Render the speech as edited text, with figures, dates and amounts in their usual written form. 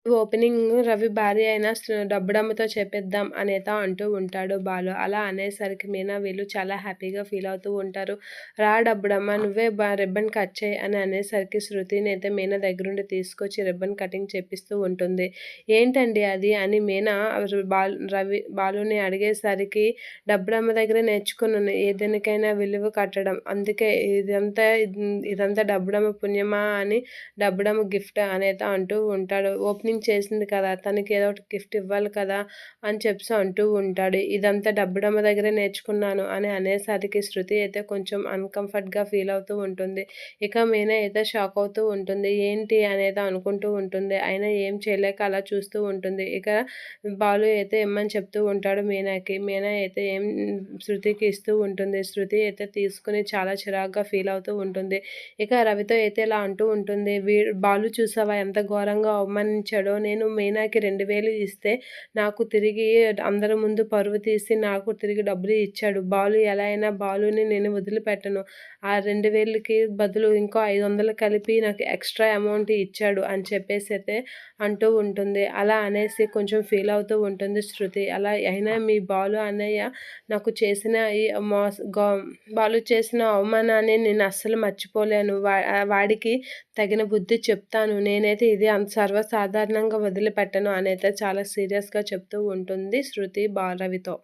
Opening Ravi భార్య అయిన డబ్బుడమ్మతో చెప్పేద్దాం అనేత అంటూ ఉంటాడు బాలు. అలా అనేసరికి మీనా వీళ్ళు చాలా హ్యాపీగా ఫీల్ అవుతూ ఉంటారు. రా డబ్బుడమ్మ నువ్వే రిబ్బన్ కట్ చేయి అని అనేసరికి శృతిని అయితే మీనా దగ్గరుండి తీసుకొచ్చి రిబ్బన్ కటింగ్ చేపిస్తూ ఉంటుంది. ఏంటండి అది అని మీనా బాలుని అడిగేసరికి డబ్బుడమ్మ దగ్గరే నేర్చుకున్నాను ఏ దేనికైనా విలువ కట్టడం. అందుకే ఇదంతా డబ్బుడమ్మ పుణ్యమా అని డబ్బుడమ్మ గిఫ్ట్ అనేత అంటూ ఉంటాడు. ఓపెనింగ్ చేసింది కదా! తనకి ఏదో ఒకటి గిఫ్ట్ ఇవ్వాలి కదా! అని చెప్పేసి అంటూ ఉంటాడు. ఇదంతా డబ్బుడమ్మ దగ్గరే నేర్చుకున్నాను అని అనేసరికి శృతి అయితే కొంచెం అన్‌కంఫర్ట్‌గా ఫీల్ అవుతూ ఉంటుంది. ఇక మీనా అయితే షాక్ అవుతూ ఉంటుంది. ఏంటి అనేది అనుకుంటూ ఉంటుంది. అయినా ఏం చేయలేక అలా చూస్తూ ఉంటుంది. ఇక బాలు అయితే ఇమ్మని చెప్తూ ఉంటాడు మీనాకి. మీనా అయితే శృతికి ఇస్తూ ఉంటుంది. శృతి అయితే తీసుకొని చాలా చిరాకుగా ఫీల్ అవుతూ ఉంటుంది. ఇక రవితో అయితే ఇలా అంటూ ఉంటుంది. బాలు చూసావా ఎంత ఘోరంగా అవమానించాడో! నేను మీనాకి 2000 ఇస్తే నాకు తిరిగి అందరి ముందు పరువు తీసి నాకు తిరిగి డబ్బులు ఇచ్చాడు. బాలు ఎలా అయినా బాలుని నేను వదిలిపెట్టను. ఆ 2000కి బదులు ఇంకో 500 కలిపి నాకు ఎక్స్‌ట్రా అమౌంట్ ఇచ్చాడు అని చెప్పేసైతే అంటూ ఉంటుంది. అలా అనేసి కొంచెం ఫీల్ అవుతూ ఉంటుంది శృతి. అలా అయినా మీ బాలు అన్నయ్య నాకు చేసిన ఈ బాలు చేసిన అవమానాన్ని నేను అస్సలు మర్చిపోలేను. వాడికి తగిన బుద్ధి చెప్తాను. నేనైతే ఇది అంత సర్వసాధారణంగా వదిలిపెట్టను అనైతే చాలా సీరియస్‌గా చెప్తూ ఉంటుంది శృతి రవితో.